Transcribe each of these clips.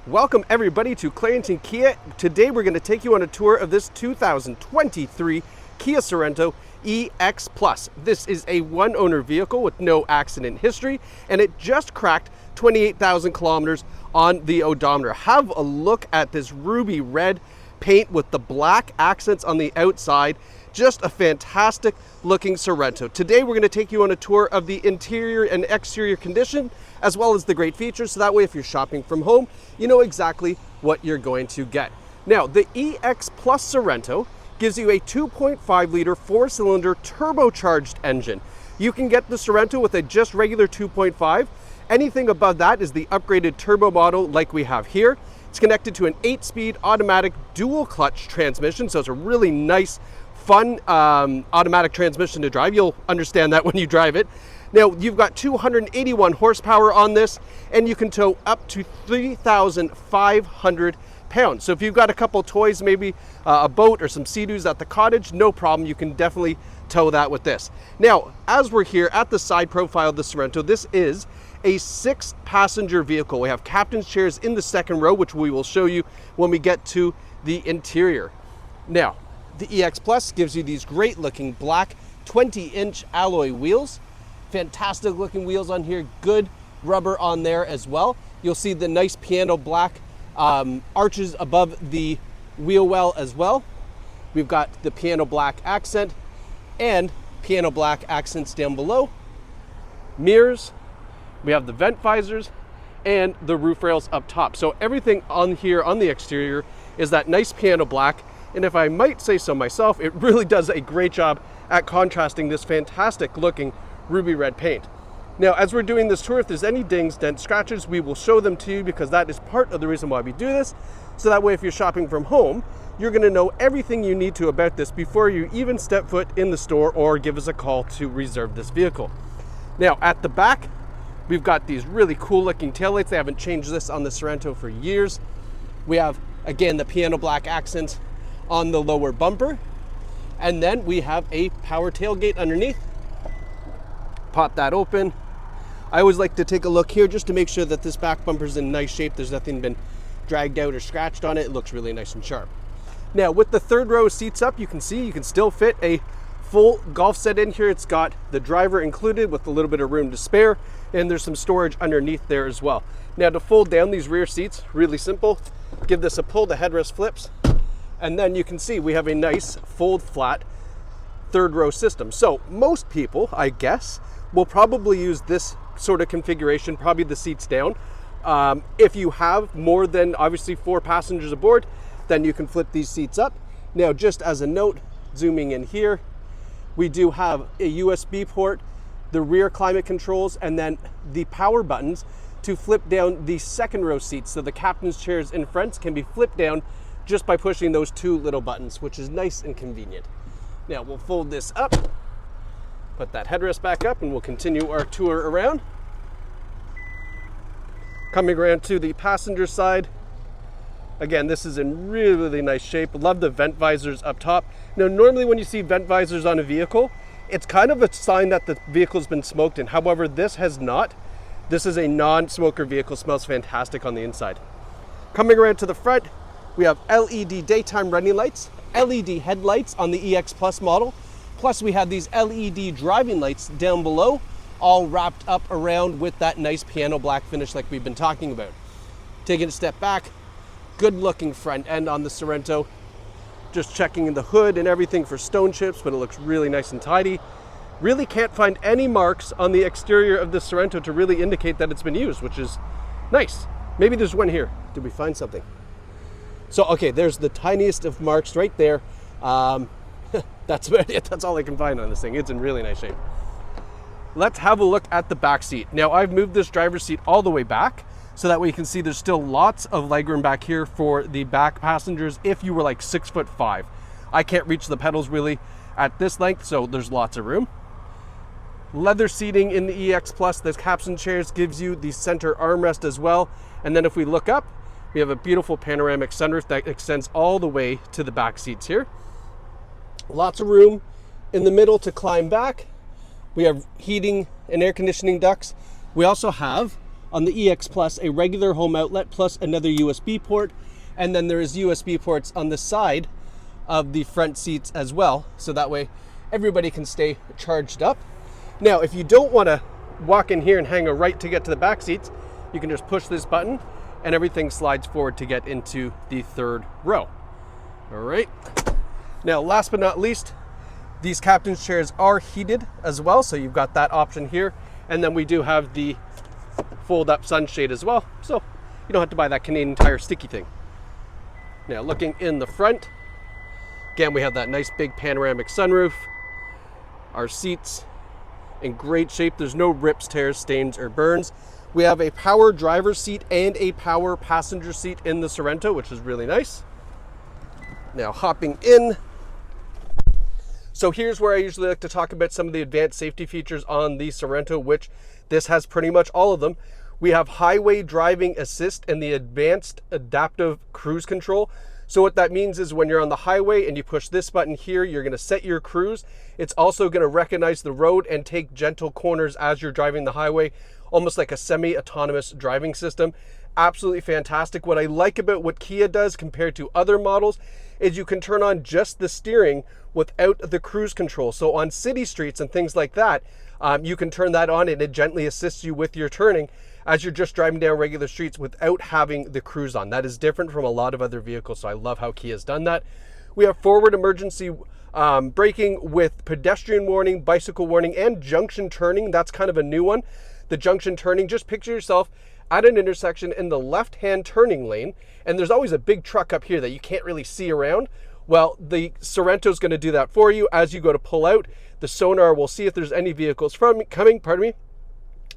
Welcome everybody to Clarington Kia. Today we're going to take you on a tour of this 2023 Kia Sorento EX Plus. This is a one-owner vehicle with no accident history, and it just cracked 28,000 kilometers on the odometer. Have a look at this ruby red paint with the black accents on the outside. Just a fantastic looking Sorento. Today we're going to take you on a tour of the interior and exterior condition, as well as the great features, so that way if you're shopping from home, you know exactly what you're going to get. Now, the EX Plus Sorento gives you a 2.5 liter 4-cylinder turbocharged engine. You can get the Sorento with a just regular 2.5. Anything above that is the upgraded turbo model like we have here. It's connected to an 8-speed automatic dual clutch transmission, so it's a really nice, fun automatic transmission to drive. You'll understand that when you drive it. Now, you've got 281 horsepower on this, and you can tow up to 3,500 pounds. So if you've got a couple toys, maybe a boat or some Sea-Doos at the cottage, no problem. You can definitely tow that with this. Now, as we're here at the side profile of the Sorento, this is a 6-passenger vehicle. We have captain's chairs in the second row, which we will show you when we get to the interior. Now, the EX Plus gives you these great looking black 20-inch alloy wheels. Fantastic looking wheels on here, good rubber on there as well. You'll see the nice piano black arches above the wheel well as well. We've got the piano black accent and piano black accents down below. Mirrors, we have the vent visors and the roof rails up top. So everything on here on the exterior is that nice piano black. And if I might say so myself, it really does a great job at contrasting this fantastic looking ruby red paint. Now, as we're doing this tour, if there's any dings, dents, scratches, we will show them to you, because that is part of the reason why we do this. So that way, if you're shopping from home, you're going to know everything you need to about this before you even step foot in the store or give us a call to reserve this vehicle. Now, at the back, we've got these really cool looking taillights. They haven't changed this on the Sorento for years. We have, again, the piano black accents on the lower bumper. And then we have a power tailgate underneath. Pop that open. I always like to take a look here just to make sure that this back bumper is in nice shape. There's nothing been dragged out or scratched on it. It looks really nice and sharp. Now, with the third row of seats up, you can see you can still fit a full golf set in here. It's got the driver included with a little bit of room to spare, and there's some storage underneath there as well. Now, to fold down these rear seats, really simple. Give this a pull, the headrest flips, and then you can see we have a nice fold flat third row system. So most people, I guess, will probably use this sort of configuration, probably the seats down. If you have more than obviously 4 passengers aboard, then you can flip these seats up. Now, just as a note, zooming in here, we do have a USB port, the rear climate controls, and then the power buttons to flip down the second row seats. So the captain's chairs in front can be flipped down just by pushing those 2 little buttons, which is nice and convenient. Now, we'll fold this up, put that headrest back up, and we'll continue our tour around. Coming around to the passenger side. Again, this is in really, really nice shape. Love the vent visors up top. Now, normally when you see vent visors on a vehicle, it's kind of a sign that the vehicle's been smoked in. However, this has not. This is a non-smoker vehicle. Smells fantastic on the inside. Coming around to the front, we have LED daytime running lights, LED headlights on the EX Plus model. Plus, we have these LED driving lights down below, all wrapped up around with that nice piano black finish like we've been talking about. Taking a step back, good looking front end on the Sorento. Just checking the hood and everything for stone chips, but it looks really nice and tidy. Really can't find any marks on the exterior of the Sorento to really indicate that it's been used, which is nice. Maybe there's one here. Did we find something? So, okay, there's the tiniest of marks right there. That's about it. That's all I can find on this thing. It's in really nice shape. Let's have a look at the back seat. Now, I've moved this driver's seat all the way back, so that way you can see there's still lots of legroom back here for the back passengers if you were like 6'5". I can't reach the pedals really at this length, so there's lots of room. Leather seating in the EX Plus. The captain chairs gives you the center armrest as well. And then if we look up, we have a beautiful panoramic sunroof that extends all the way to the back seats here. Lots of room in the middle to climb back. We have heating and air conditioning ducts. We also have On the EX Plus, a regular home outlet plus another USB port, and then there is USB ports on the side of the front seats as well, so that way everybody can stay charged up. Now, if you don't want to walk in here and hang a right to get to the back seats, you can just push this button and everything slides forward to get into the third row. All right. Now, last but not least, these captain's chairs are heated as well, so you've got that option here. And then we do have the fold-up sunshade as well, so you don't have to buy that Canadian Tire sticky thing. Now, looking in the front, again, we have that nice big panoramic sunroof. Our seats in great shape. There's no rips, tears, stains, or burns. We have a power driver's seat and a power passenger seat in the Sorento, which is really nice. Now, hopping in. So here's where I usually like to talk about some of the advanced safety features on the Sorento, which this has pretty much all of them. We have highway driving assist and the advanced adaptive cruise control. So what that means is when you're on the highway and you push this button here, you're going to set your cruise. It's also going to recognize the road and take gentle corners as you're driving the highway, almost like a semi-autonomous driving system. Absolutely fantastic. What I like about what Kia does compared to other models is you can turn on just the steering without the cruise control. So on city streets and things like that, you can turn that on and it gently assists you with your turning as you're just driving down regular streets without having the cruise on. That is different from a lot of other vehicles, so I love how Kia's done that. We have forward emergency braking with pedestrian warning, bicycle warning, and junction turning. That's kind of a new one. The junction turning, just picture yourself at an intersection in the left-hand turning lane, and there's always a big truck up here that you can't really see around. Well, the Sorento is going to do that for you. As you go to pull out, the sonar will see if there's any vehicles coming.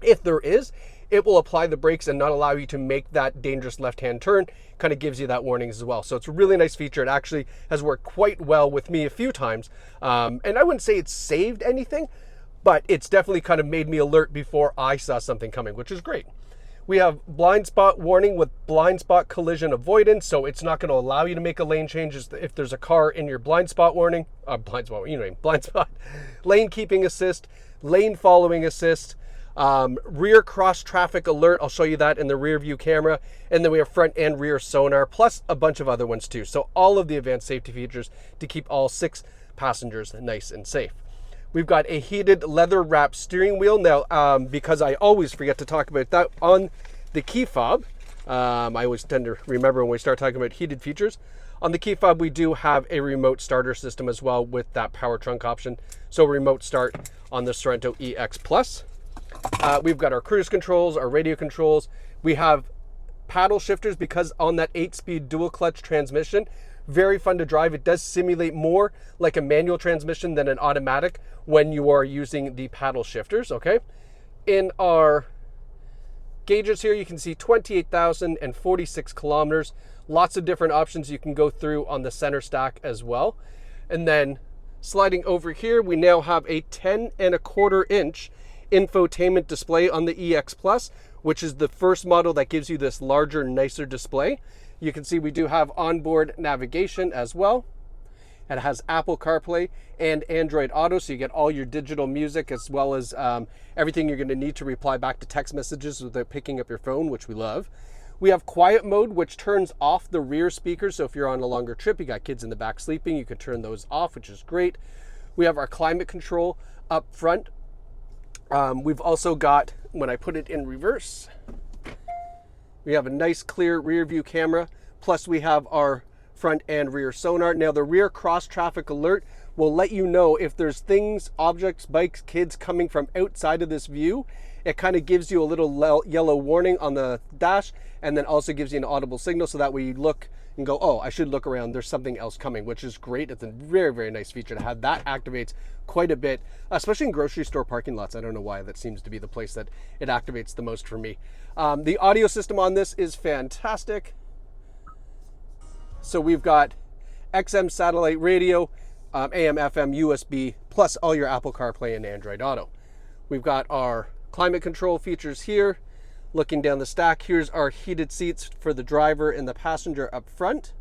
If there is, it will apply the brakes and not allow you to make that dangerous left-hand turn. Kind of gives you that warning as well. So it's a really nice feature. It actually has worked quite well with me a few times. And I wouldn't say it's saved anything, but it's definitely kind of made me alert before I saw something coming, which is great. We have blind spot warning with blind spot collision avoidance, so it's not going to allow you to make a lane change if there's a car in your blind spot warning. Blind spot. Lane keeping assist, lane following assist, rear cross traffic alert. I'll show you that in the rear view camera. And then we have front and rear sonar, plus a bunch of other ones too. So all of the advanced safety features to keep all 6 passengers nice and safe. We've got a heated leather wrapped steering wheel. Now, because I always forget to talk about that on the key fob, I always tend to remember when we start talking about heated features. On the key fob, we do have a remote starter system as well with that power trunk option. So remote start on the Sorento EX Plus. We've got our cruise controls, our radio controls. We have paddle shifters because on that 8-speed dual clutch transmission, very fun to drive. It does simulate more like a manual transmission than an automatic when you are using the paddle shifters, okay? In our gauges here, you can see 28,046 kilometers. Lots of different options you can go through on the center stack as well. And then sliding over here, we now have a 10.25 inch infotainment display on the EX Plus, which is the first model that gives you this larger, nicer display. You can see we do have onboard navigation as well. It has Apple CarPlay and Android Auto, so you get all your digital music as well as everything you're going to need to reply back to text messages without picking up your phone, which we love. We have quiet mode, which turns off the rear speakers. So if you're on a longer trip, you got kids in the back sleeping, you can turn those off, which is great. We have our climate control up front. We've also got, when I put it in reverse, we have a nice clear rear view camera, plus we have our front and rear sonar. Now the rear cross traffic alert will let you know if there's things, objects, bikes, kids coming from outside of this view. It kind of gives you a little yellow warning on the dash, and then also gives you an audible signal so that way you look and go, oh, I should look around, there's something else coming, which is great. It's a very, very nice feature to have. That activates quite a bit, especially in grocery store parking lots. I don't know why, that seems to be the place that it activates the most for me. The audio system on this is fantastic. So we've got XM satellite radio, AM, FM, USB, plus all your Apple CarPlay and Android Auto. We've got our climate control features here. Looking down the stack, here's our heated seats for the driver and the passenger up front.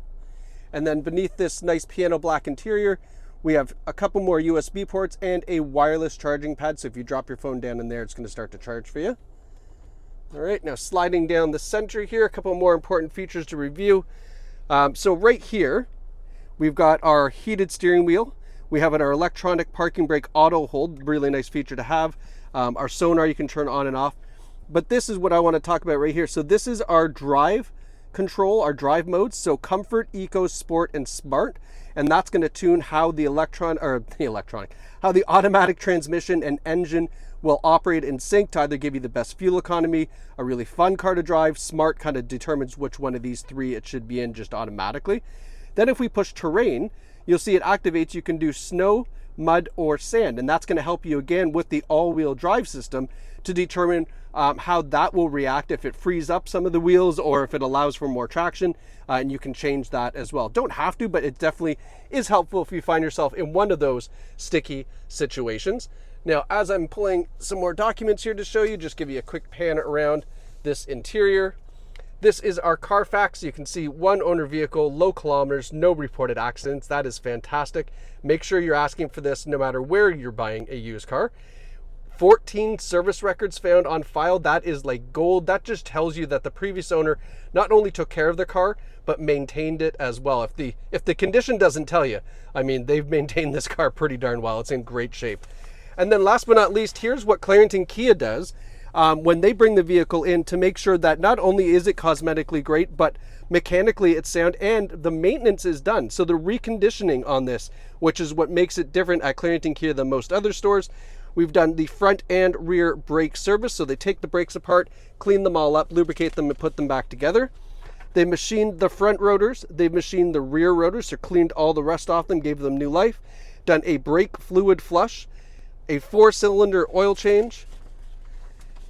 And then beneath this nice piano black interior, we have a couple more USB ports and a wireless charging pad. So if you drop your phone down in there, it's going to start to charge for you. All right, now sliding down the center here, a couple more important features to review. So right here, we've got our heated steering wheel. We have our electronic parking brake auto hold, really nice feature to have. Our sonar you can turn on and off. But this is what I want to talk about right here. So this is our drive control, our drive modes. So comfort, eco, sport, and smart. And that's going to tune how the how the automatic transmission and engine will operate in sync to either give you the best fuel economy, a really fun car to drive. Smart kind of determines which one of these three it should be in just automatically. Then if we push terrain, you'll see it activates. You can do snow, mud, or sand, and that's going to help you again with the all-wheel drive system to determine how that will react, if it frees up some of the wheels or if it allows for more traction, and you can change that as well. Don't have to, but it definitely is helpful if you find yourself in one of those sticky situations. Now, as I'm pulling some more documents here to show you, just give you a quick pan around this interior. This is our Carfax. You can see one owner vehicle, low kilometers, no reported accidents. That is fantastic. Make sure you're asking for this no matter where you're buying a used car. 14 service records found on file. That is like gold. That just tells you that the previous owner not only took care of the car, but maintained it as well. If the condition doesn't tell you, I mean, they've maintained this car pretty darn well. It's in great shape. And then last but not least, here's what Clarington Kia does when they bring the vehicle in to make sure that not only is it cosmetically great, but mechanically it's sound and the maintenance is done. So the reconditioning on this, which is what makes it different at Clarington Kia than most other stores. We've done the front and rear brake service. So they take the brakes apart, clean them all up, lubricate them, and put them back together. They machined the front rotors. They've machined the rear rotors, so cleaned all the rust off them, gave them new life. Done a brake fluid flush, a 4-cylinder oil change,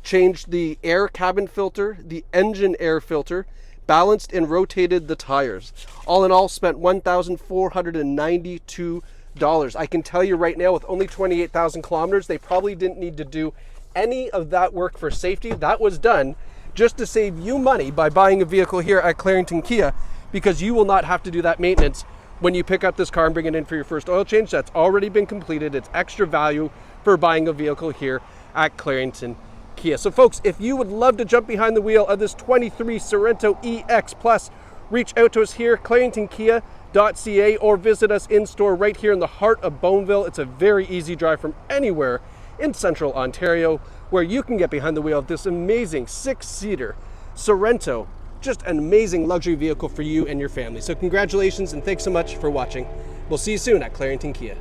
changed the air cabin filter, the engine air filter, balanced and rotated the tires. All in all, spent $1,492. I can tell you right now, with only 28,000 kilometers, they probably didn't need to do any of that work for safety. That was done just to save you money by buying a vehicle here at Clarington Kia, because you will not have to do that maintenance when you pick up this car and bring it in for your first oil change. That's already been completed. It's extra value for buying a vehicle here at Clarington Kia. So folks, if you would love to jump behind the wheel of this 23 Sorento EX Plus, reach out to us here, claringtonkia.ca, or visit us in store right here in the heart of Boneville. It's a very easy drive from anywhere in central Ontario, where you can get behind the wheel of this amazing 6-seater Sorento. Just an amazing luxury vehicle for you and your family. So congratulations and thanks so much for watching. We'll see you soon at Clarington Kia.